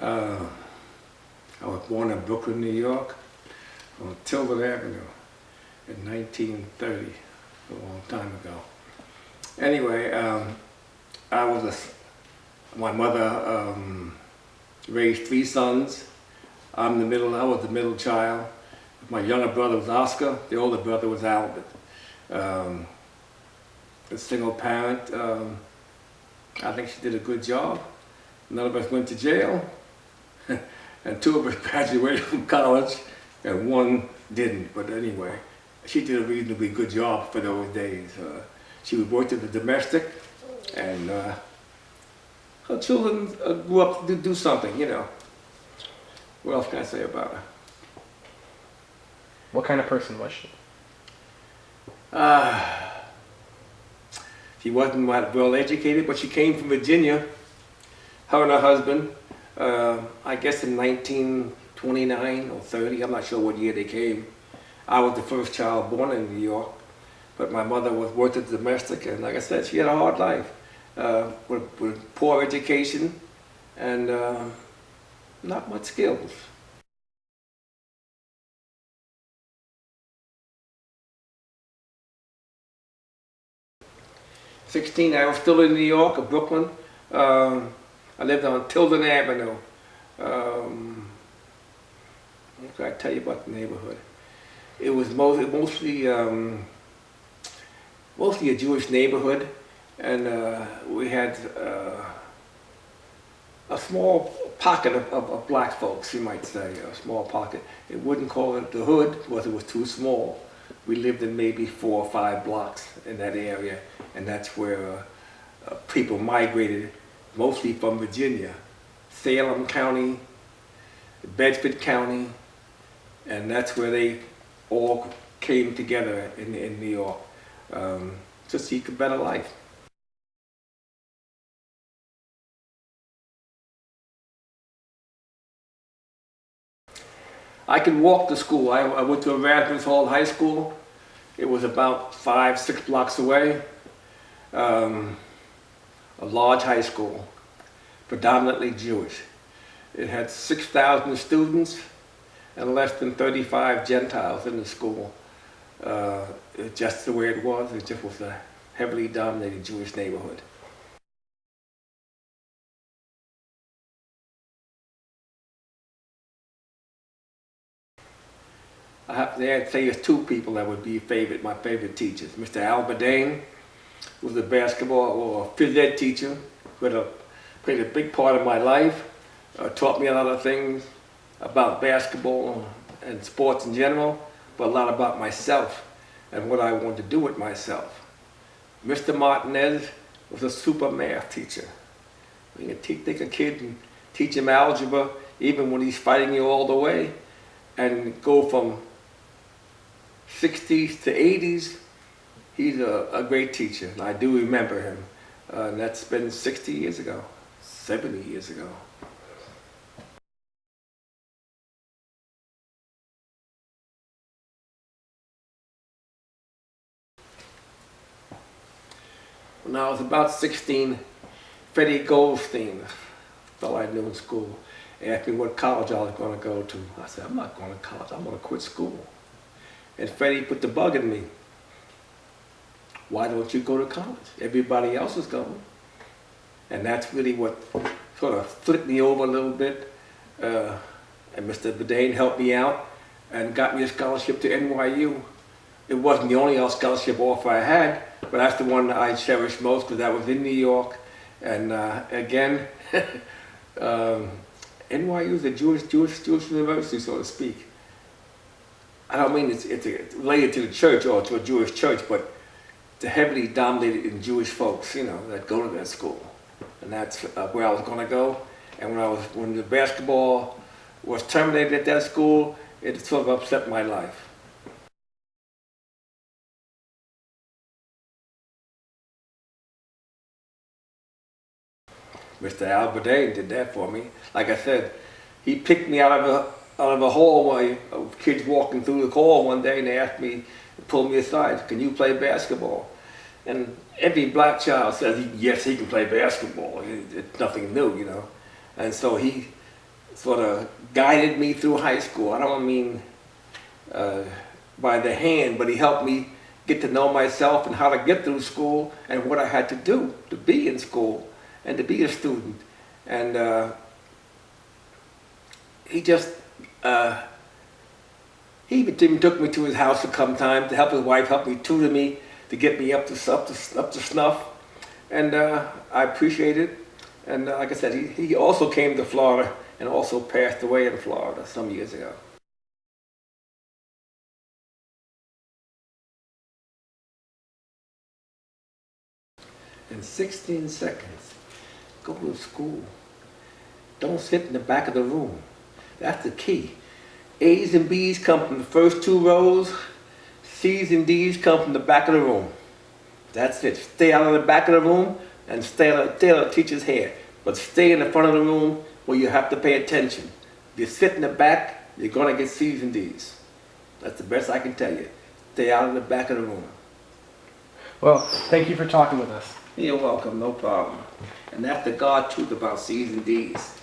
Uh, I was born in Brooklyn, New York, on Tilden Avenue in 1930, a long time ago. Anyway, my mother raised three sons. I was the middle child. My younger brother was Oscar, the older brother was Albert. A single parent, I think she did a good job. None of us went to jail, and two of us graduated from college, and one didn't. But anyway, she did a reasonably good job for those days. She worked as a domestic, and her children grew up to do something, you know. What else can I say about her? What kind of person was she? She wasn't well educated, but she came from Virginia. Her and her husband, I guess in 1929 or 30, I'm not sure what year they came. I was the first child born in New York, but my mother worked as a domestic, and like I said, she had a hard life with poor education and not much skills. 16, I was still in New York or Brooklyn. I lived on Tilden Avenue. What can I tell you about the neighborhood? It was mostly a Jewish neighborhood, and we had a small pocket of black folks, you might say, a small pocket. It wouldn't call it the hood because it was too small. We lived in maybe 4 or 5 blocks in that area, and that's where people migrated, mostly from Virginia, Salem County, Bedford County, and that's where they all came together in New York to seek a better life. I could walk to school. I went to Erasmus Hall High School. It was about 5, 6 blocks away. A large high school, predominantly Jewish. It had 6,000 students and less than 35 Gentiles in the school. Just the way it was. It just was a heavily dominated Jewish neighborhood. I have to say there's 2 people that would be my favorite teachers. Mr. Al Badane was a basketball or phys ed teacher who played a big part of my life, taught me a lot of things about basketball and sports in general, but a lot about myself and what I wanted to do with myself. Mr. Martinez was a super math teacher. You can take a kid and teach him algebra even when he's fighting you all the way, and go from 60s to 80s. He's a great teacher, and I do remember him. And that's been 60 years ago, 70 years ago. When I was about 16, Freddie Goldstein, a fellow I knew in school, asked me what college I was going to go to. I said, I'm not going to college, I'm going to quit school. And Freddie put the bug in me. Why don't you go to college? Everybody else is going. And that's really what sort of flipped me over a little bit. And Mr. Badane helped me out and got me a scholarship to NYU. It wasn't the only scholarship offer I had, but that's the one that I cherished most because that was in New York. And again, NYU is a Jewish university, so to speak. I don't mean it's related to the church or to a Jewish church, but it's heavily dominated in Jewish folks, you know, that go to that school. And that's where I was going to go. And when the basketball was terminated at that school, it sort of upset my life. Mr. Al Badane did that for me. Like I said, he picked me out of a hallway of kids walking through the hall one day, and they asked me, pulled me aside, can you play basketball? And every black child says, yes, he can play basketball. It's nothing new, you know. And so he sort of guided me through high school. I don't mean by the hand, but he helped me get to know myself and how to get through school and what I had to do to be in school and to be a student. And he just, he even took me to his house a couple times to help his wife help me tutor me to get me up to snuff. And I appreciate it. And like I said, he also came to Florida and also passed away in Florida some years ago. In 16 seconds, go to school. Don't sit in the back of the room. That's the key. A's and B's come from the first two rows. C's and D's come from the back of the room. That's it. Stay out of the back of the room and stay out of the teacher's hair. But stay in the front of the room where you have to pay attention. If you sit in the back, you're going to get C's and D's. That's the best I can tell you. Stay out of the back of the room. Well, thank you for talking with us. You're welcome, no problem. And that's the God truth about C's and D's.